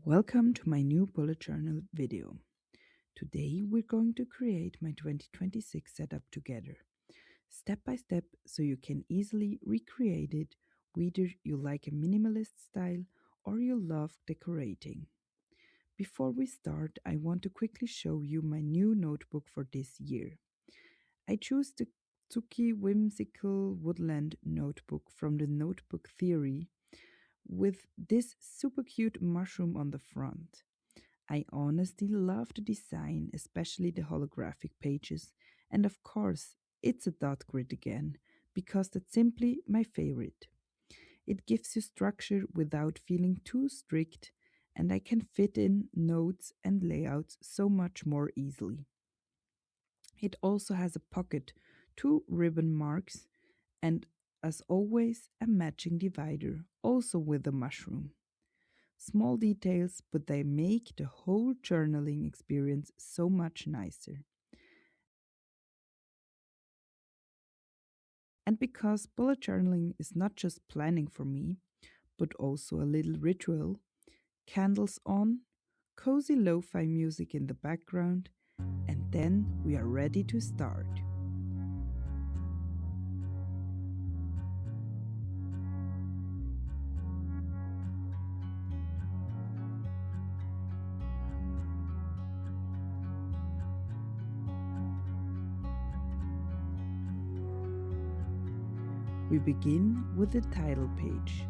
Welcome to my new bullet journal video. Today we're going to create my 2026 setup together, step by step, so you can easily recreate it whether you like a minimalist style or you love decorating. Before we start, I want to quickly show you my new notebook for this year. I choose the Tsuki Whimsical Woodland notebook from the Notebook Theory with this super cute mushroom on the front. I honestly love the design, especially the holographic pages, and of course, it's a dot grid again, because that's simply my favorite. It gives you structure without feeling too strict, and I can fit in notes and layouts so much more easily. It also has a pocket, two ribbon marks, and as always, a matching divider, also with a mushroom. Small details, but they make the whole journaling experience so much nicer. And because bullet journaling is not just planning for me, but also a little ritual, candles on, cozy lo fi music in the background, and then we are ready to start. We begin with the title page.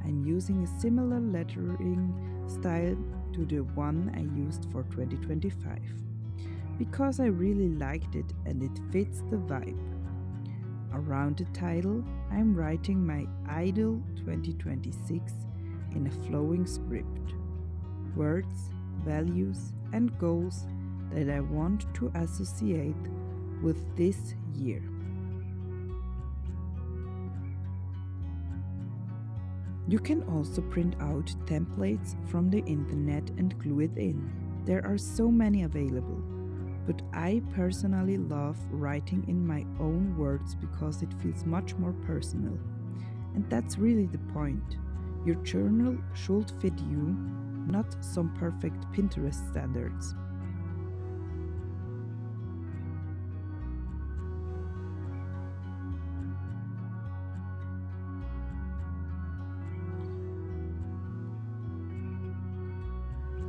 I'm using a similar lettering style to the one I used for 2025 because I really liked it and it fits the vibe. Around the title, I'm writing my ideal 2026 in a flowing script. Words, values, and goals that I want to associate with this year. You can also print out templates from the internet and glue it in. There are so many available, but I personally love writing in my own words because it feels much more personal. And that's really the point. Your journal should fit you, not some perfect Pinterest standards.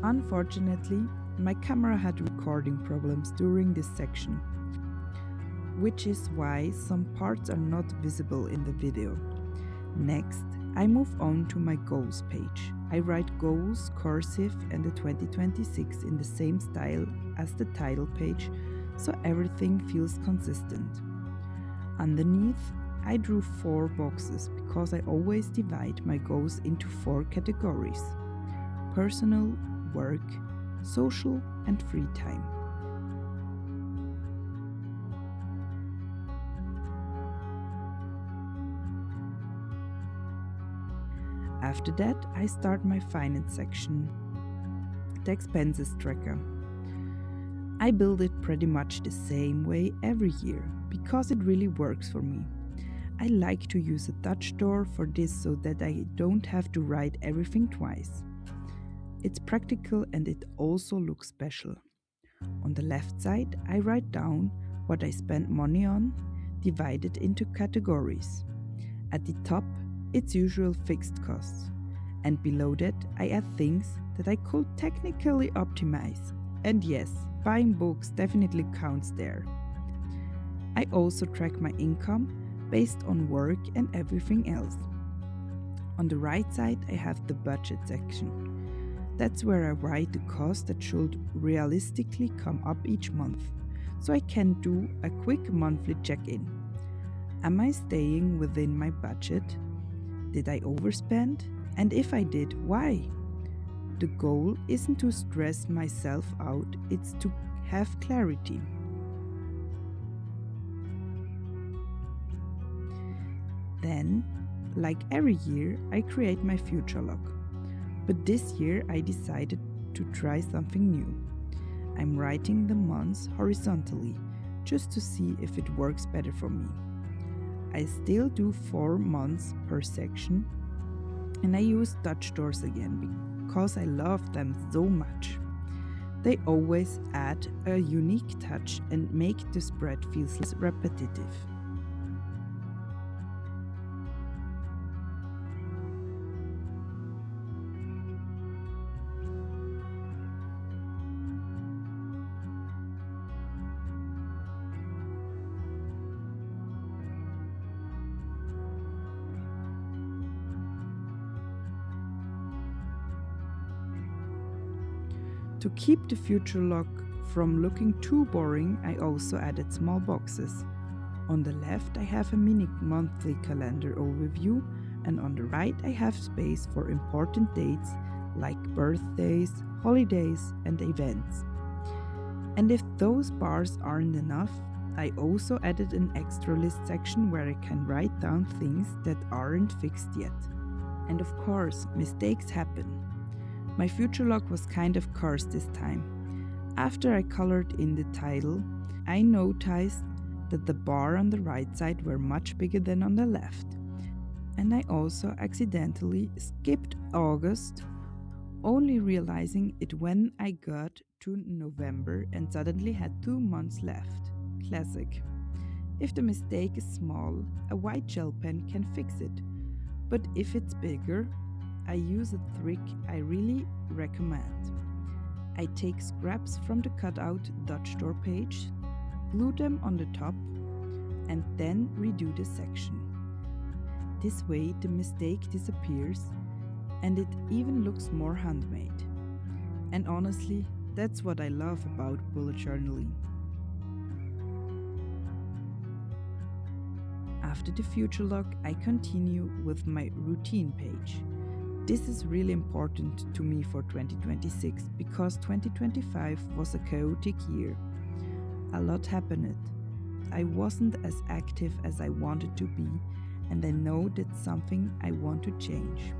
Unfortunately, my camera had recording problems during this section, which is why some parts are not visible in the video. Next, I move on to my goals page. I write goals cursive and the 2026 in the same style as the title page, so everything feels consistent. Underneath, I drew 4 boxes because I always divide my goals into 4 categories: personal, work, social, and free time. After that, I start my finance section, the expenses tracker. I build it pretty much the same way every year because it really works for me. I like to use a Dutch door for this so that I don't have to write everything twice. It's practical and it also looks special. On the left side, I write down what I spend money on, divided into categories. At the top, it's usual fixed costs. And below that, I add things that I could technically optimize. And yes, buying books definitely counts there. I also track my income based on work and everything else. On the right side, I have the budget section. That's where I write the cost that should realistically come up each month, so I can do a quick monthly check-in. Am I staying within my budget? Did I overspend? And if I did, why? The goal isn't to stress myself out, it's to have clarity. Then, like every year, I create my future log. But this year I decided to try something new. I'm writing the months horizontally, just to see if it works better for me. I still do 4 months per section, and I use Dutch doors again because I love them so much. They always add a unique touch and make the spread feel less repetitive. To keep the future log from looking too boring, I also added small boxes. On the left I have a mini monthly calendar overview, and on the right I have space for important dates like birthdays, holidays and events. And if those bars aren't enough, I also added an extra list section where I can write down things that aren't fixed yet. And of course, mistakes happen. My future log was kind of cursed this time. After I colored in the title, I noticed that the bar on the right side were much bigger than on the left. And I also accidentally skipped August, only realizing it when I got to November and suddenly had 2 months left. Classic. If the mistake is small, a white gel pen can fix it. But if it's bigger, I use a trick I really recommend. I take scraps from the cutout Dutch door page, glue them on the top, and then redo the section. This way the mistake disappears and it even looks more handmade. And honestly, that's what I love about bullet journaling. After the future log, I continue with my routine page. This is really important to me for 2026 because 2025 was a chaotic year. A lot happened. I wasn't as active as I wanted to be, and I know that's something I want to change.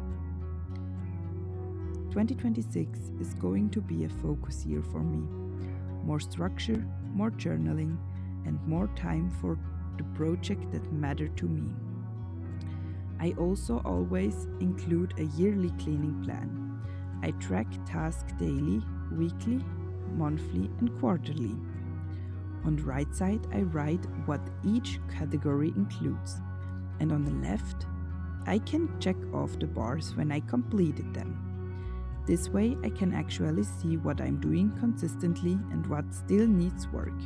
2026 is going to be a focus year for me. More structure, more journaling, and more time for the project that matter to me. I also always include a yearly cleaning plan. I track tasks daily, weekly, monthly, and quarterly. On the right side, I write what each category includes. And on the left, I can check off the bars when I completed them. This way, I can actually see what I'm doing consistently and what still needs work.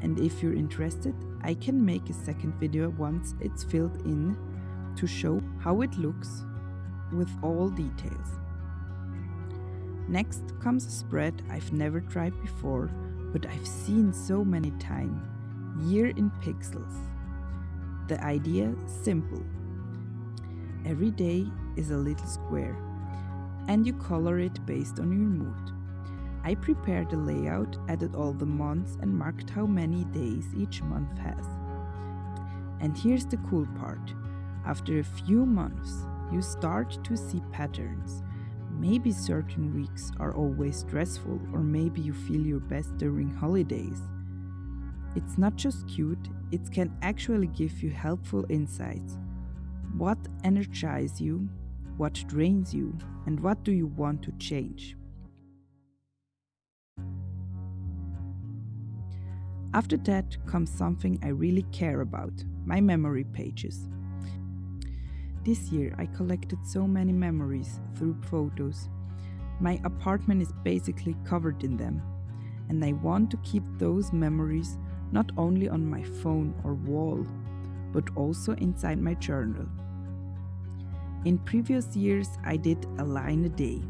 And if you're interested, I can make a second video once it's filled in to show how it looks with all details. Next comes a spread I've never tried before, but I've seen so many times, year in pixels. The idea is simple. Every day is a little square, and you color it based on your mood. I prepared the layout, added all the months, and marked how many days each month has. And here's the cool part. After a few months, you start to see patterns. Maybe certain weeks are always stressful, or maybe you feel your best during holidays. It's not just cute, it can actually give you helpful insights. What energizes you, what drains you, and what do you want to change? After that comes something I really care about, my memory pages. This year I collected so many memories through photos. My apartment is basically covered in them, and I want to keep those memories not only on my phone or wall, but also inside my journal. In previous years I did a line a day,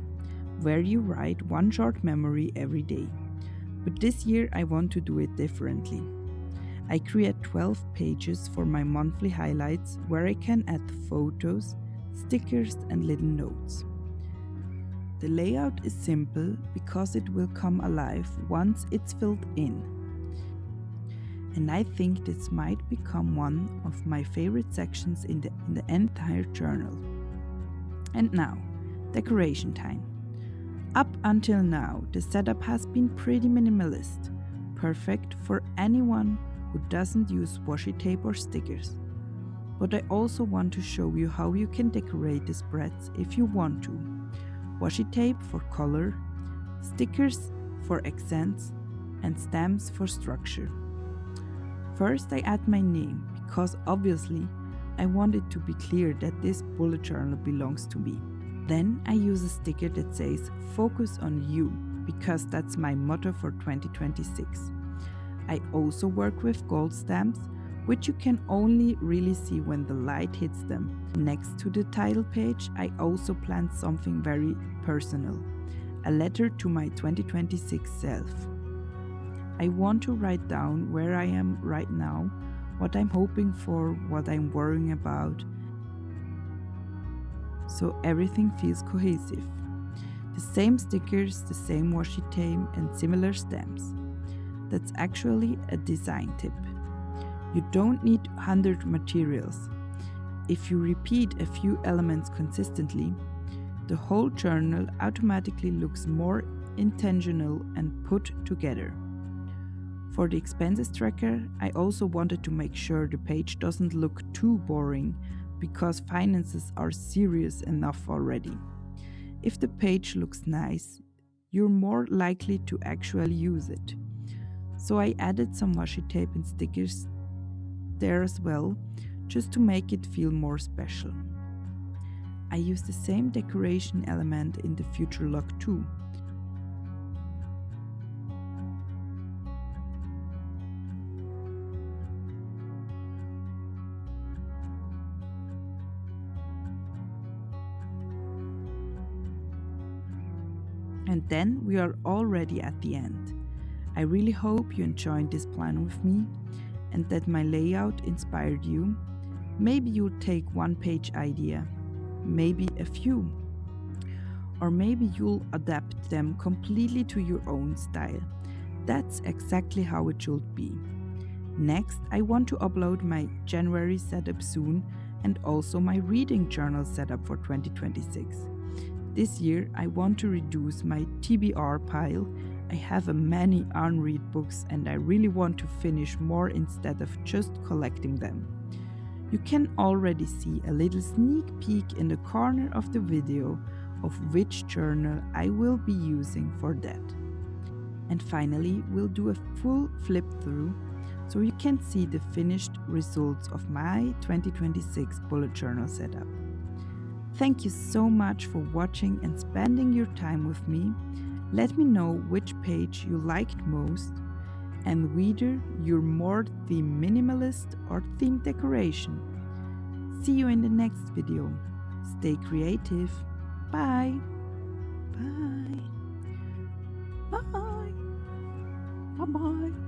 where you write one short memory every day. But this year I want to do it differently. I create 12 pages for my monthly highlights where I can add photos, stickers and little notes. The layout is simple because it will come alive once it's filled in. And I think this might become one of my favorite sections in the entire journal. And now, decoration time. Up until now, the setup has been pretty minimalist, perfect for anyone who doesn't use washi tape or stickers. But I also want to show you how you can decorate the spreads if you want to. washi tape for color, stickers for accents, and stamps for structure. First, I add my name because obviously I want it to be clear that this bullet journal belongs to me. Then I use a sticker that says "Focus on you" because that's my motto for 2026. I also work with gold stamps, which you can only really see when the light hits them. Next to the title page, I also planned something very personal, a letter to my 2026 self. I want to write down where I am right now, what I'm hoping for, what I'm worrying about, so everything feels cohesive. The same stickers, the same washi tape, and similar stamps. That's actually a design tip. You don't need 100 materials. If you repeat a few elements consistently, the whole journal automatically looks more intentional and put together. For the expenses tracker, I also wanted to make sure the page doesn't look too boring because finances are serious enough already. If the page looks nice, you're more likely to actually use it. So I added some washi tape and stickers there as well, just to make it feel more special. I used the same decoration element in the future log too. And then we are already at the end. I really hope you enjoyed this plan with me and that my layout inspired you. Maybe you'll take one page idea, maybe a few, or maybe you'll adapt them completely to your own style. That's exactly how it should be. Next, I want to upload my January setup soon and also my reading journal setup for 2026. This year, I want to reduce my TBR pile. I have many unread books and I really want to finish more instead of just collecting them. You can already see a little sneak peek in the corner of the video of which journal I will be using for that. And finally, we'll do a full flip through so you can see the finished results of my 2026 bullet journal setup. Thank you so much for watching and spending your time with me. Let me know which page you liked most and whether you're more theme minimalist or theme decoration. See you in the next video. Stay creative. Bye. Bye. Bye. Bye-bye.